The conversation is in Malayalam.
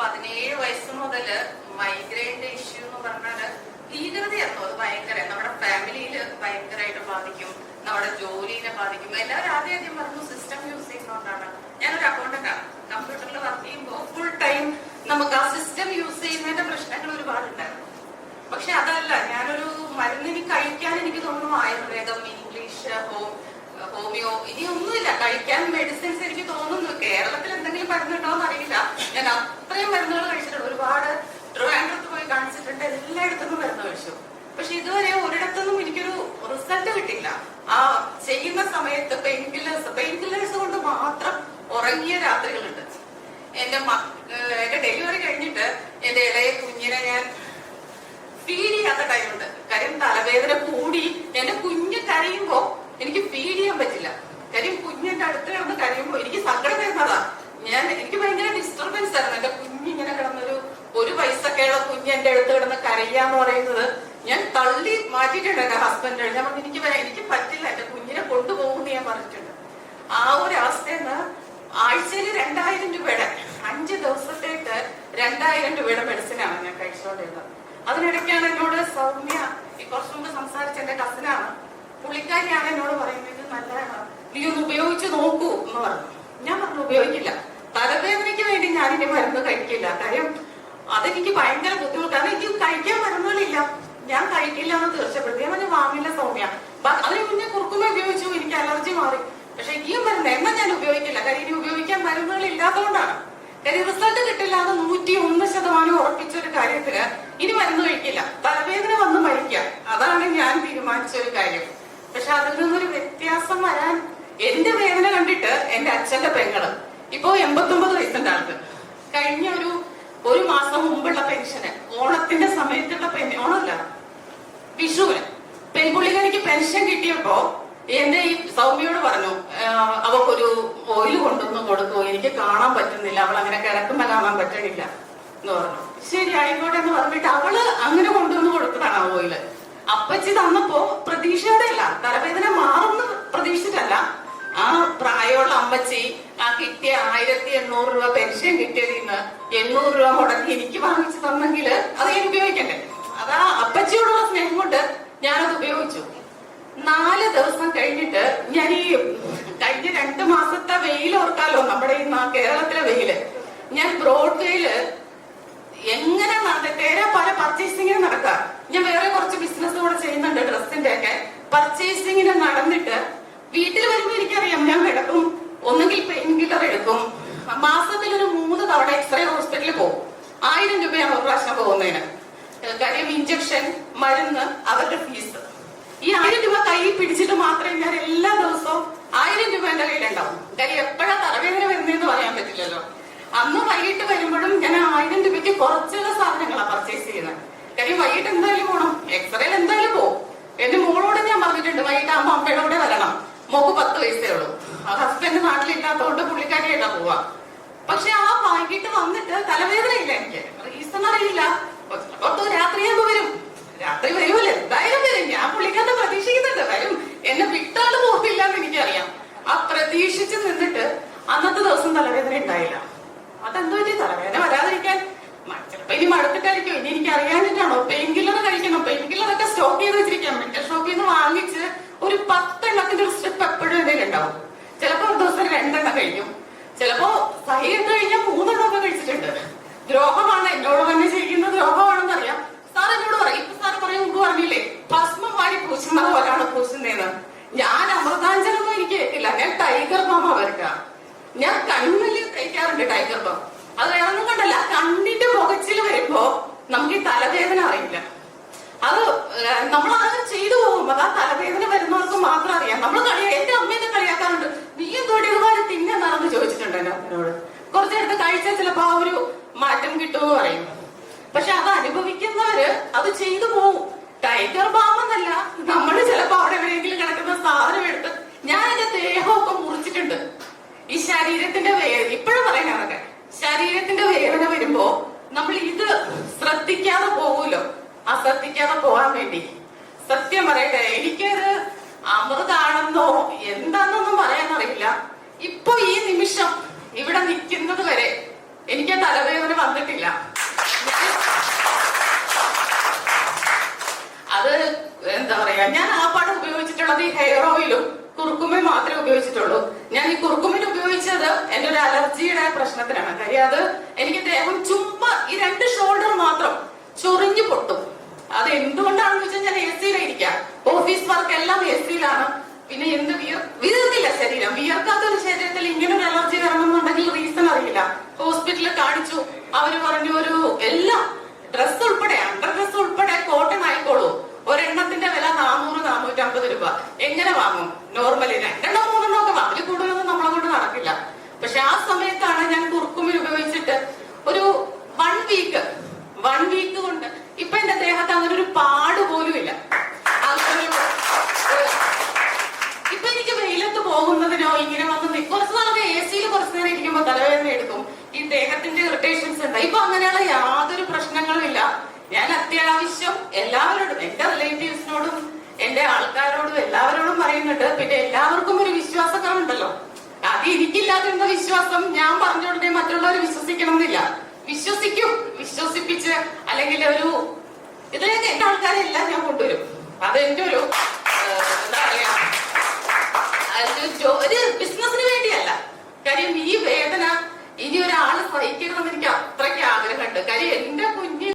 17 വയസ്സ് മുതൽ മൈഗ്രെയിന്റെ ഇഷ്യൂ എന്ന് പറഞ്ഞാല് ഭീകരതയായിരുന്നു. അത് ഭയങ്കര നമ്മുടെ ഫാമിലിയിൽ ഭയങ്കരമായിട്ട് ബാധിക്കും, നമ്മുടെ ജോലിനെ ബാധിക്കും. എല്ലാവരും ആദ്യം പറഞ്ഞു സിസ്റ്റം യൂസ് ചെയ്യുന്നതുകൊണ്ടാണ്. ഞാനൊരു അക്കൗണ്ടന്റാണ്. കമ്പ്യൂട്ടറിൽ വർക്ക് ചെയ്യുമ്പോൾ ഫുൾ ടൈം നമുക്ക് ആ സിസ്റ്റം യൂസ് ചെയ്യുന്നതിന്റെ പ്രശ്നങ്ങൾ ഒരുപാടുണ്ടായിരുന്നു. പക്ഷെ അതല്ല, ഞാനൊരു മരുന്നിന് കഴിക്കാൻ എനിക്ക് തോന്നുന്നു ആയുർവേദം, ഇംഗ്ലീഷ്, ഹോമിയോ ഇനി ഒന്നുമില്ല കഴിക്കാൻ മെഡിസിൻസ്. എനിക്ക് തോന്നുന്നു കേരളത്തിൽ എന്തെങ്കിലും മരുന്നുണ്ടോ എന്ന് അറിയില്ല. ഞാൻ അത്രയും മരുന്നുകൾ കഴിച്ചിട്ടുണ്ട്. ഒരുപാട് ട്രിവാൻഡ്രത്ത് പോയി കാണിച്ചിട്ടുണ്ട്, എല്ലായിടത്തും മരുന്ന് കഴിച്ചു. പക്ഷെ ഇതുവരെ ഒരിടത്തൊന്നും എനിക്കൊരു റിസൾട്ട് കിട്ടില്ല. ആ ചെയ്യുന്ന സമയത്ത് പെയിൻ കില്ലേഴ്സ് കൊണ്ട് മാത്രം ഉറങ്ങിയ രാത്രികളുണ്ട്. എന്റെ ഡെലിവറി കഴിഞ്ഞിട്ട് എന്റെ ഇളയ കുഞ്ഞിനെ ഞാൻ ഫീഡ് ചെയ്യാത്ത ടൈമുണ്ട്. കാര്യം തലവേദന കൂടി എന്റെ കുഞ്ഞ് കരയുമ്പോ എനിക്ക് ഫീഡ് ചെയ്യാൻ പറ്റില്ല. കാര്യം കുഞ്ഞിന്റെ അടുത്ത് കിടന്ന് കരയുമ്പോ എനിക്ക് സങ്കടം വരുന്നതാ. എനിക്ക് ഭയങ്കര ഡിസ്റ്റർബൻസ് ആയിരുന്നു. എന്റെ കുഞ്ഞിങ്ങനെ കിടന്നൊരു 1 വയസ്സൊക്കെയുള്ള കുഞ്ഞ് എന്റെ അടുത്ത് കിടന്ന് കരയാന്ന് പറയുന്നത് ഞാൻ തള്ളി മാറ്റിയിട്ടുണ്ട് എന്റെ ഹസ്ബൻഡ്. ഞാൻ പറഞ്ഞു എനിക്ക് പറ്റില്ല, എന്റെ കുഞ്ഞിനെ കൊണ്ടുപോകുമെന്ന് ഞാൻ പറഞ്ഞിട്ടുണ്ട്. ആ ഒരു അവസ്ഥയെന്ന് ആഴ്ചയിൽ 2000 രൂപയുടെ 5 ദിവസത്തേക്ക് 2000 രൂപയുടെ മെഡിസിനാണ് ഞാൻ കഴിച്ചുകൊണ്ടിരുന്നത്. അതിനിടയ്ക്കാണ് എന്നോട് സൗമ്യ, കുറച്ചു മുമ്പ് സംസാരിച്ച എന്റെ കസിനാണ്, പുള്ളിക്കാരിയാണ് എന്നോട് പറയുന്നത് നല്ലതാണ്, നീ ഒന്ന് ഉപയോഗിച്ച് നോക്കൂ എന്ന് പറഞ്ഞു. ഞാൻ പറഞ്ഞു ഉപയോഗിക്കില്ല, തലവേദനയ്ക്ക് വേണ്ടി ഞാനിനി മരുന്ന് കഴിക്കില്ല. കാര്യം അതെനിക്ക് ഭയങ്കര ബുദ്ധിമുട്ടാണ്. എനിക്ക് കഴിക്കാൻ മരുന്നുകളില്ല, ഞാൻ കഴിക്കില്ല എന്ന് തീർച്ചപ്പെടുത്തി. ഞാൻ വാങ്ങില്ല സൗമ്യ. അതിന് മുന്നേ കുറുക്കുമ ഉപയോഗിച്ചു, എനിക്ക് അലർജി മാറി. പക്ഷെ ഈ മരുന്ന് എന്നാ ഞാൻ ഉപയോഗിക്കില്ല. കാര്യം ഇനി ഉപയോഗിക്കാൻ മരുന്നുകൾ ഇല്ലാത്തതുകൊണ്ടാണ്. കാര്യം റിസൾട്ട് കിട്ടില്ല എന്ന് 101% ഉറപ്പിച്ച ഒരു കാര്യത്തിന് ഇനി മരുന്ന് കഴിക്കില്ല. തലവേദന വന്ന് മരിക്കാം, അതാണ് ഞാൻ തീരുമാനിച്ച ഒരു കാര്യം. പക്ഷെ അതിൽ നിന്നൊരു വ്യത്യാസം വരാൻ എന്റെ വേദന കണ്ടിട്ട് എന്റെ അച്ഛന്റെ പെങ്ങള് ഇപ്പോ 89 വയസ്സിന്റെ ആൾക്ക് കഴിഞ്ഞ ഒരു മാസം മുമ്പുള്ള പെൻഷന്, ഓണത്തിന്റെ സമയത്തുള്ള ഓണമല്ല വിഷുവിന് പെൺപുള്ളിക്കാരിക്ക് പെൻഷൻ കിട്ടിയപ്പോ എന്റെ ഈ സൗമ്യയോട് പറഞ്ഞു, അവക്കൊരു ഓയിൽ കൊണ്ടുവന്ന് കൊടുക്കൂ, എനിക്ക് കാണാൻ പറ്റുന്നില്ല, അവൾ അങ്ങനെ കിടക്കുമ്പോ കാണാൻ പറ്റണില്ല എന്ന് പറഞ്ഞു. ശരി ആയിക്കോട്ടെ എന്ന് പറഞ്ഞിട്ട് അവള് അങ്ങനെ കൊണ്ടുവന്ന് കൊടുത്തതാണ് ആ ഓയില്. അപ്പച്ചി തന്നപ്പോ പ്രതീക്ഷയോടെ അല്ല, തലവേദന മാറുന്ന പ്രതീക്ഷിച്ചിട്ടല്ല. ആ പ്രായമുള്ള അമ്മച്ചി ആ കിട്ടിയ 1800 രൂപ പെൻഷൻ കിട്ടിയതിൽ നിന്ന് 800 രൂപ മുടക്കി എനിക്ക് വാങ്ങിച്ചു തന്നെങ്കിൽ അത് ഞാൻ ഉപയോഗിക്കണ്ടേ. അതാ അപ്പച്ചിയോടുള്ള സ്നേഹം കൊണ്ട് ഞാനത് ഉപയോഗിച്ചു. 4 ദിവസം കഴിഞ്ഞിട്ട് ഞാൻ ഈ കഴിഞ്ഞ 2 മാസത്തെ വെയിൽ ഓർക്കാലോ, നമ്മുടെ ഈ കേരളത്തിലെ വെയില്, ഞാൻ ബ്രോഡ്വേയില് എങ്ങനെ പല പർച്ചേസിങ്ങിന് നടക്കാം. ഞാൻ വേറെ കുറച്ച് ബിസിനസ് കൂടെ ചെയ്യുന്നുണ്ട്, ഡ്രസ്സിന്റെ ഒക്കെ പർച്ചേസിങ്ങിന് നടന്നിട്ട് വീട്ടിൽ വരുമ്പോ എനിക്കറിയാം ഞാൻ കിടക്കും, ഒന്നുകിൽ പെയിൻ കില്ലർ എടുക്കും. മാസത്തിൽ ഒരു 3 തവണ എക്സ്റേ ഹോസ്പിറ്റലിൽ പോകും. 1000 രൂപയാണ് ഒരു പ്രാവശ്യം പോകുന്നതിന്. കാര്യം ഇഞ്ചക്ഷൻ, മരുന്ന്, അവരുടെ ഫീസ്. ഈ 1000 രൂപ കയ്യിൽ പിടിച്ചിട്ട് മാത്രമേ ഞാൻ എല്ലാ ദിവസവും 1000 രൂപ എന്റെ കയ്യിലുണ്ടാവും. കാര്യം എപ്പോഴാ തലവേദന വരുന്നതെന്ന് പറയാൻ പറ്റില്ലല്ലോ. അന്ന് വൈകിട്ട് വരുമ്പോഴും ഞാൻ 1000 രൂപയ്ക്ക് കുറച്ചുള്ള സാധനങ്ങളാണ് പർച്ചേസ് ചെയ്യുന്നത്. കാര്യം വൈകിട്ട് എന്തായാലും പോകണം, എക്സ്റേയിൽ എന്തായാലും പോകും. എന്റെ മോളോട് ഞാൻ പറഞ്ഞിട്ടുണ്ട് വൈകിട്ടാകുമ്പോ അമ്മയുടെ കൂടെ വരണം. മോക്ക് 10 വയസ്സേ ഉള്ളൂ. ഹസ്ബൻഡ് നാട്ടിലില്ലാത്തതുകൊണ്ട് പുള്ളിക്കാരിയായിട്ടാ പോവാ. പക്ഷെ ആ വൈകിട്ട് വന്നിട്ട് തലവേദന ഇല്ല, എനിക്ക് റീസൺ അറിയില്ല. രാത്രിയാകുമ്പോ വരും, രാത്രി വരുമല്ലോ, എന്തായാലും വരും. ഞാൻ പുള്ളിക്കാരനെ പ്രതീക്ഷിക്കുന്നുണ്ട്, വരും, എന്നെ വിട്ടാണ്ട് പോകില്ല എന്ന് എനിക്കറിയാം. ആ പ്രതീക്ഷിച്ച് നിന്നിട്ട് അന്നത്തെ ദിവസം തലവേദന ഉണ്ടായില്ല. അതെന്തോ പറ്റി തലവേദന വരാതിരിക്കാൻ? ചിലപ്പോ ഇനി മടുത്തിട്ടായിരിക്കും, ഇനി എനിക്ക് അറിയാനിട്ടാണോ? പെയിൻ കില്ലർ കഴിക്കണം, പെയിൻ കില്ലറൊക്കെ സ്റ്റോക്ക് ചെയ്ത് വെച്ചിരിക്കാം. മെഡിക്കൽ ഷോപ്പിൽ നിന്ന് വാങ്ങിച്ച് ഒരു 10 എണ്ണത്തിന്റെ ഒരു സ്ട്രിപ്പ് എപ്പോഴും എന്തെങ്കിലും ഉണ്ടാവും. ചിലപ്പോ ഒരു ദിവസം 2 എണ്ണം കഴിക്കും, ചിലപ്പോ സഹയം കഴിഞ്ഞാൽ 3 എണ്ണമൊക്കെ കഴിച്ചിട്ടുണ്ട്. ദ്രോഹമാണ്, എന്നോട് തന്നെ ചെയ്യുന്ന ദ്രോഹമാണെന്ന് അറിയാം. സാർ എന്നോട് പറയും, ഇപ്പൊ സാറ് പറയും മുമ്പ് പറഞ്ഞില്ലേ ഭസ്മം വാരി പൂശുന്നത് പോലാണ് പൂശുന്നതെന്ന്. ഞാൻ അമൃതാഞ്ജനൊന്നും എനിക്ക് കേട്ടില്ല, ഞാൻ ടൈഗർ ബാം വരയ്ക്കാം. ഞാൻ കണ്ണില് തയ്ക്കാറുണ്ട് ടൈഗർ ബാം. അത് വേറൊന്നും കണ്ടല്ല, കണ്ണിന്റെ പുകച്ചിൽ വരുമ്പോ നമുക്ക് ഈ തലവേദന അറിയില്ല. അത് നമ്മളത് ചെയ്തു പോകും. അത് ആ തലവേദന വരുന്നവർക്ക് മാത്രം അറിയാം. നമ്മൾ എന്റെ അമ്മേനെ കളിയാക്കാറുണ്ട്, നീ എന്തോടെ ഇതുപോലെ തിന്നെന്നാണെന്ന് ചോദിച്ചിട്ടുണ്ട് എന്റെ അമ്മയോട്. കുറച്ചെടുത്ത് കഴിച്ചാൽ ചിലപ്പോ ആ ഒരു മാറ്റം കിട്ടുമെന്ന് പറയും. പക്ഷെ അത് അനുഭവിക്കുന്നവര് അത് ചെയ്തു പോകും. ടൈഗർ ബാം എന്നല്ല, നമ്മള് ചിലപ്പോ അവിടെ എവിടെയെങ്കിലും കിടക്കുന്ന സാധനം എടുത്ത് ഞാൻ എന്റെ ദേഹമൊക്കെ മുറിച്ചിട്ടുണ്ട്. ഈ ശരീരത്തിന്റെ വേദന ഇപ്പോഴും പറയാനൊക്കെ, ശരീരത്തിന്റെ വേദന വരുമ്പോ നമ്മൾ ഇത് ശ്രദ്ധിക്കാതെ പോകൂലോ. ആ ശ്രദ്ധിക്കാതെ പോകാൻ വേണ്ടി സത്യം പറയട്ടെ, എനിക്കത് അമൃതാണെന്നോ എന്താണെന്നൊന്നും പറയാനറിയില്ല. ഇപ്പൊ ഈ നിമിഷം ഇവിടെ നിൽക്കുന്നത് വരെ എനിക്ക് തലവേദന വന്നിട്ടില്ല. അത് എന്താ പറയാ, ഞാൻ ആ പാട് ഉപയോഗിച്ചിട്ടുള്ളത് ഈ ഹെയർ ഓയിലും കുറുക്കുമയും മാത്രമേ ഉപയോഗിച്ചിട്ടുള്ളൂ. ഞാൻ ഈ കുറുക്കുമിന് ഉപയോഗിച്ചത് എന്റെ ഒരു അലർജിയുടെ പ്രശ്നത്തിനാണ്. കാര്യം അത് എനിക്ക് ദേഹം ചുമ്മാ ഈ 2 ഷോൾഡർ മാത്രം ചൊറിഞ്ഞു പൊട്ടും. അത് എന്തുകൊണ്ടാണെന്ന് വെച്ചാൽ ഞാൻ എ സിയിലിരിക്കാം, ഓഫീസ് വർക്ക് എല്ലാം എ സിയിലാണ്. പിന്നെ എന്ത് വീർത്തില്ല ശരീരം. വീർക്കാത്ത ഒരു ശരീരത്തിൽ ഇങ്ങനെ ഒരു അലർജി വരണമെന്നുണ്ടെങ്കിൽ റീസൺ അറിയില്ല. ഹോസ്പിറ്റലിൽ കാണിച്ചു, അവര് പറഞ്ഞു ഒരു എല്ലാം ഡ്രസ് ഉൾപ്പെടെ അണ്ടർ ഡ്രസ് ഉൾപ്പെടെ കോട്ടൺ ആയിക്കോളൂ, ഒരെണ്ണത്തിന്റെ വില 400-450 രൂപ. എങ്ങനെ വാങ്ങും? നോർമലി 2-3 ഒക്കെ വാങ്ങും, അതിൽ കൂടുതലൊന്നും നമ്മളെ കൊണ്ട് നടക്കില്ല. പക്ഷെ ആ സമയത്താണ് ഞാൻ കുർക്കുമിൻ ഉപയോഗിച്ചിട്ട് ഒരു 1 വീക്ക് കൊണ്ട് ഇപ്പൊ എന്റെ ദേഹത്ത് അങ്ങനെ ഒരു പാട് പോലും ഇല്ല. ഇപ്പൊ എനിക്ക് വെയിലത്ത് പോകുന്നതിനോ ഇങ്ങനെ വന്ന് കുറച്ച് നാളൊക്കെ എ സിയിൽ കുറച്ചു നേരം ഇരിക്കുമ്പോ തലവേദന എടുക്കും, ഈ ദേഹത്തിന്റെ ഇറിറ്റേഷൻസ് ഉണ്ട്. ഇപ്പൊ അങ്ങനെയുള്ള യാതൊരു പ്രശ്നങ്ങളും ഇല്ല. ഞാൻ അത്യാവശ്യം എല്ലാവരോടും, എന്റെ റിലേറ്റീവ്സിനോടും എന്റെ ആൾക്കാരോടും എല്ലാവരോടും പറയുന്നുണ്ട്. പിന്നെ എല്ലാവർക്കും ഒരു വിശ്വാസക്കുറവുണ്ടല്ലോ, അത് എനിക്കില്ലാതിരുന്ന വിശ്വാസം ഞാൻ പറഞ്ഞോടനെ മറ്റുള്ളവർ വിശ്വസിക്കണം എന്നില്ല. വിശ്വസിപ്പിച്ച് അല്ലെങ്കിൽ ഒരു ഇതിലേക്ക് എന്റെ ആൾക്കാരെ എല്ലാം ഞാൻ കൊണ്ടുവരും. അതെന്റെ ഒരു എന്താ പറയാ, ഒരു ബിസിനസിന് വേണ്ടിയല്ല. കാര്യം ഈ വേദന ഇനി ഒരാള് സഹിക്കണമെന്ന് എനിക്ക് അത്രയ്ക്ക് ആഗ്രഹമുണ്ട്. കാര്യം എന്റെ കുഞ്ഞ്